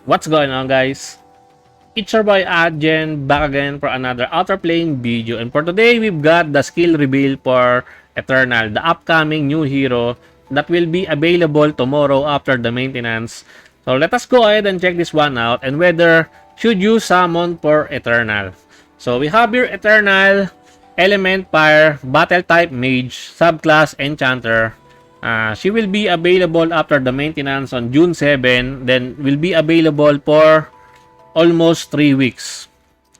What's going on, guys? It's your boy Adjen back again for another Outerplane video, and for today we've got the skill reveal for Eternal, the upcoming new hero that will be available tomorrow after the maintenance. So let us go ahead and check this one out and whether should you summon for Eternal. So we have here Eternal, Element Fire, Battle Type Mage, Subclass Enchanter. She will be available after the maintenance on June 7, then will be available for almost 3 weeks,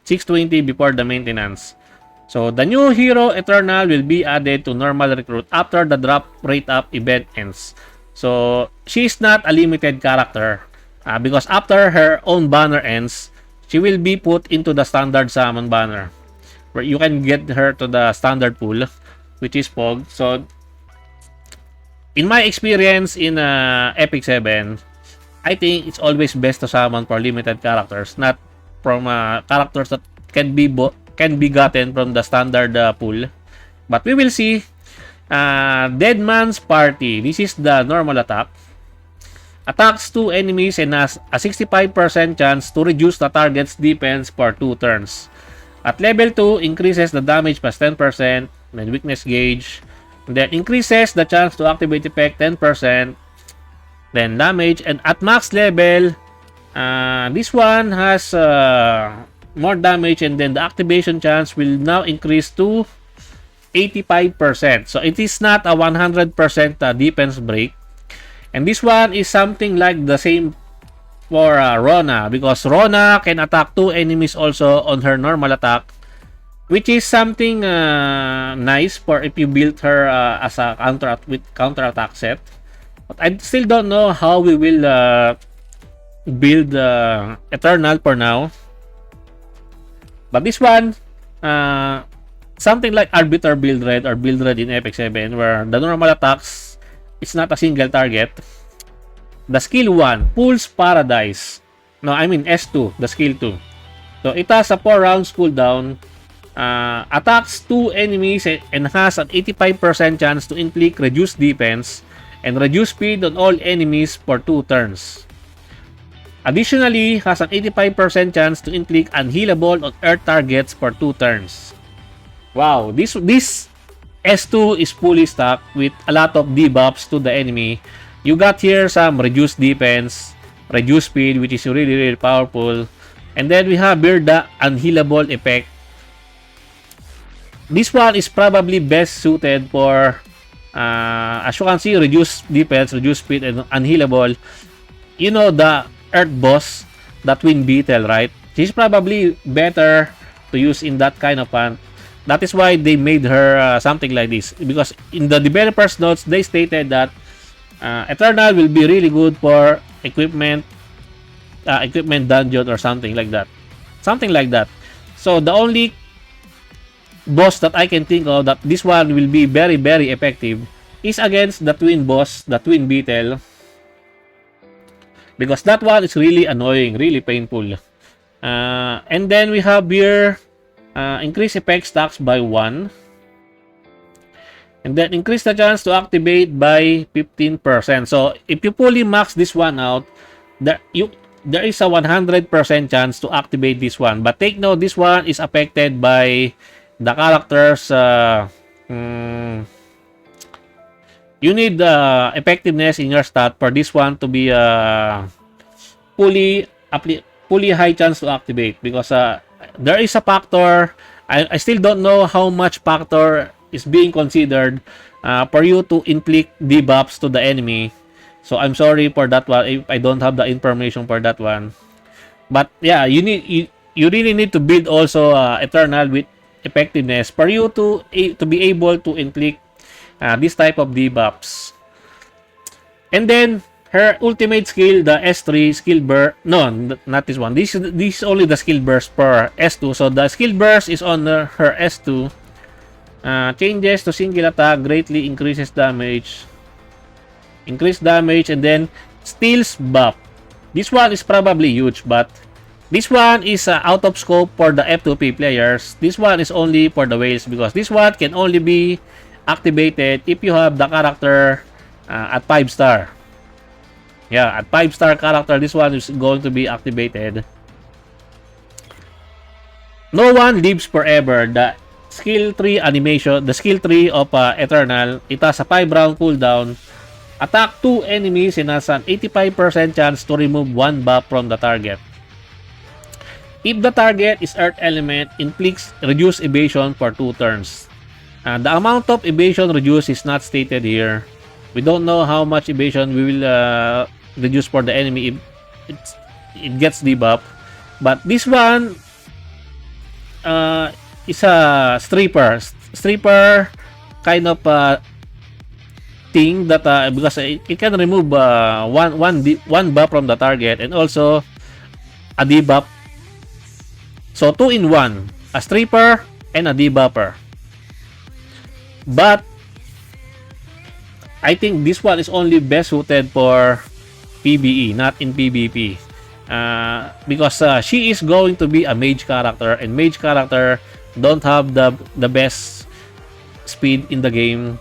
620 before the maintenance. So the new hero Eternal will be added to normal recruit after the drop rate up event ends. So she is not a limited character because after her own banner ends, she will be put into the standard summon banner where you can get her to the standard pool, which is Pog. So in my experience in Epic 7, I think it's always best to summon for limited characters, not from characters that can be gotten from the standard pool. But we will see. Dead Man's Party. This is the normal attack. Attacks 2 enemies and has a 65% chance to reduce the target's defense for 2 turns. At level 2, increases the damage plus 10%, and weakness gauge. Then increases the chance to activate effect 10%, then damage, and at max level, this one has more damage, and then the activation chance will now increase to 85%. So it is not a 100% defense break, and this one is something like the same for Rona, because Rona can attack 2 enemies also on her normal attack, which is something nice for if you build her as a counter attack set. But I still don't know how we will build Eternal for now. But this one, something like Arbiter build red or build red in Epic 7, where the normal attacks, it's not a single target. The skill 1, Fool's Paradise. No, I mean S2, the skill 2. So it has a 4 rounds cooldown. Attacks 2 enemies and has an 85% chance to inflict reduced defense and reduce speed on all enemies for 2 turns. Additionally, has an 85% chance to inflict unhealable on earth targets for 2 turns. Wow, this S2 is fully stacked with a lot of debuffs to the enemy. You got here some reduced defense, reduced speed, which is really powerful. And then we have here the unhealable effect. This one is probably best suited for, as you can see, reduced defense, reduced speed, and unhealable. You know the Earth boss, the Twin Beetle, right? She's probably better to use in that kind of font. That is why they made her something like this. Because in the developer's notes, they stated that Eternal will be really good for equipment dungeon or something like that. Something like that. So the only boss that I can think of that this one will be very effective is against the twin boss, the Twin Beetle, because that one is really annoying, really painful. And then we have here increase effect stacks by 1, and then increase the chance to activate by 15%. So if you fully max this one out, there is a 100% chance to activate this one. But take note, this one is affected by the characters. You need effectiveness in your stat for this one to be fully high chance to activate, because there is a factor. I still don't know how much factor is being considered for you to inflict debuffs to the enemy. So I'm sorry for that one if I don't have the information for that one. But yeah, you really need to build also Eternal with effectiveness for you to be able to inflict this type of debuffs. And then her ultimate skill, the S3 skill burst. No, not this one. This is only the skill burst for S2. So the skill burst is on her S2. Changes to single attack, greatly increases damage, increased damage, and then steals buff. This one is probably huge, but this one is out of scope for the F2P players. This one is only for the whales, because this one can only be activated if you have the character at 5 star. Yeah, at 5-star character, this one is going to be activated. No one lives forever. The skill tree animation, the skill tree of Eternal, it has a 5-round cooldown. Attack 2 enemies and has an 85% chance to remove 1 buff from the target. If the target is Earth element, inflicts reduce evasion for 2 turns. The amount of evasion reduced is not stated here. We don't know how much evasion we will reduce for the enemy if it gets debuff. But this one is a stripper kind of thing that because it can remove one buff from the target and also a debuff. So 2 in 1, a stripper and a debuffer. But I think this one is only best suited for PvE, not in PvP. Because she is going to be a mage character, and mage character don't have the best speed in the game.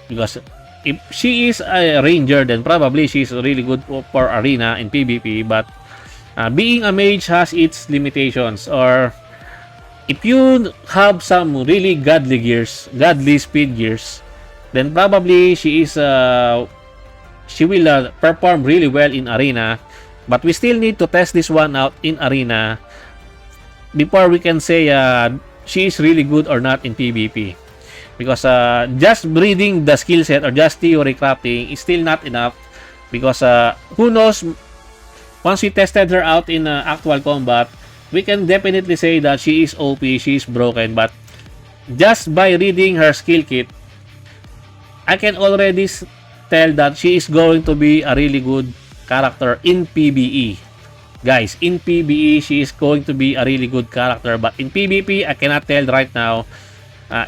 Because if she is a ranger, then probably she's really good for arena in PvP. But being a mage has its limitations. Or if you have some really godly gears, godly speed gears, then probably she will perform really well in arena. But we still need to test this one out in arena before we can say she is really good or not in PvP. Because just reading the skill set or just theory crafting is still not enough. Because who knows, once we tested her out in actual combat, we can definitely say that she is OP, she is broken. But just by reading her skill kit, I can already tell that she is going to be a really good character in PvE. Guys, in PvE, she is going to be a really good character. But in PvP, I cannot tell right now.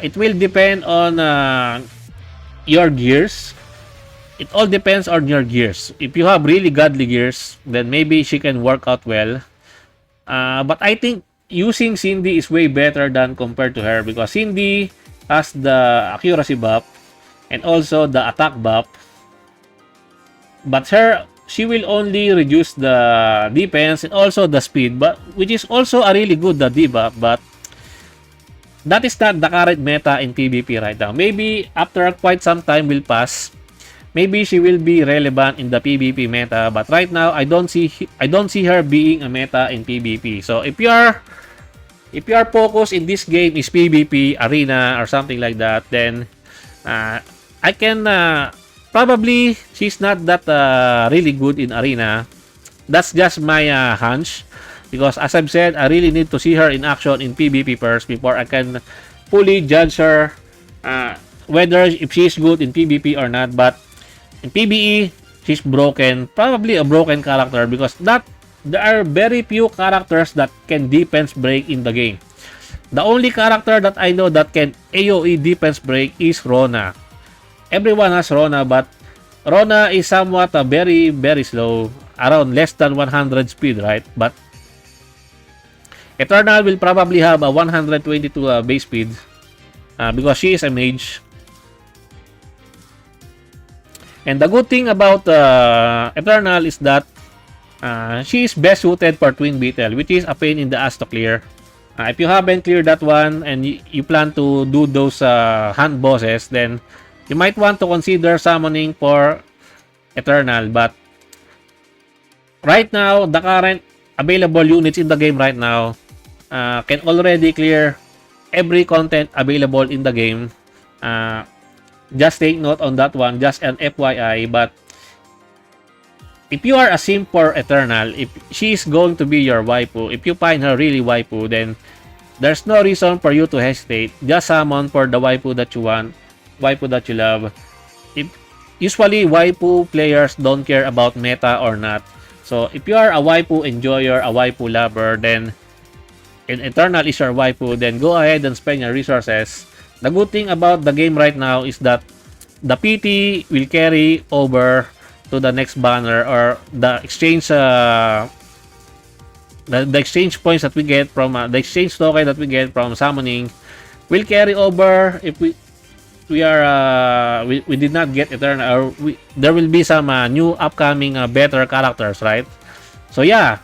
It will depend on your gears. It all depends on your gears. If you have really godly gears, then maybe she can work out well. But I think using Cindy is way better than compared to her. Because Cindy has the accuracy buff and also the attack buff. But she will only reduce the defense and also the speed, but which is also a really good debuff. But that is not the current meta in PvP right now. Maybe after quite some time will pass, maybe she will be relevant in the PvP meta. But right now, I don't see her being a meta in PvP. So if your focus in this game is PvP, arena, or something like that, then I can probably she's not that really good in arena. That's just my hunch. Because as I've said, I really need to see her in action in PvP first before I can fully judge her whether if she's good in PvP or not. But in PvE, she's broken. Probably a broken character because there are very few characters that can defense break in the game. The only character that I know that can AoE defense break is Rona. Everyone has Rona, but Rona is somewhat very, very slow. Around less than 100 speed, right? But Eternal will probably have a 122 base speed because she is a mage. And the good thing about Eternal is that she is best suited for Twin Beetle, which is a pain in the ass to clear. If you haven't cleared that one and you plan to do those hunt bosses, then you might want to consider summoning for Eternal. But right now, the current available units in the game right now can already clear every content available in the game. Just take note on that one, just an FYI. But if you are a simp for Eternal, if she is going to be your waifu, if you find her really waifu, then there's no reason for you to hesitate. Just summon for the waifu that you want, waifu that you love. Usually, waifu players don't care about meta or not. So, if you are a waifu enjoyer, a waifu lover, then and Eternal is your waifu, then go ahead and spend your resources. The good thing about the game right now is that the PT will carry over to the next banner, or the exchange the exchange points that we get from the exchange token that we get from summoning will carry over we did not get Eternal, or there will be some new upcoming better characters, right? So yeah,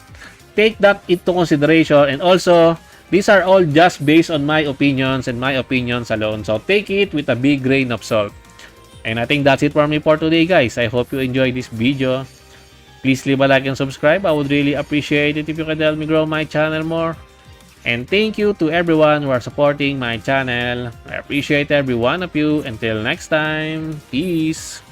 take that into consideration, and also these are all just based on my opinions and my opinions alone. So take it with a big grain of salt. And I think that's it for me for today, guys. I hope you enjoyed this video. Please leave a like and subscribe. I would really appreciate it if you could help me grow my channel more. And thank you to everyone who are supporting my channel. I appreciate every one of you. Until next time, peace.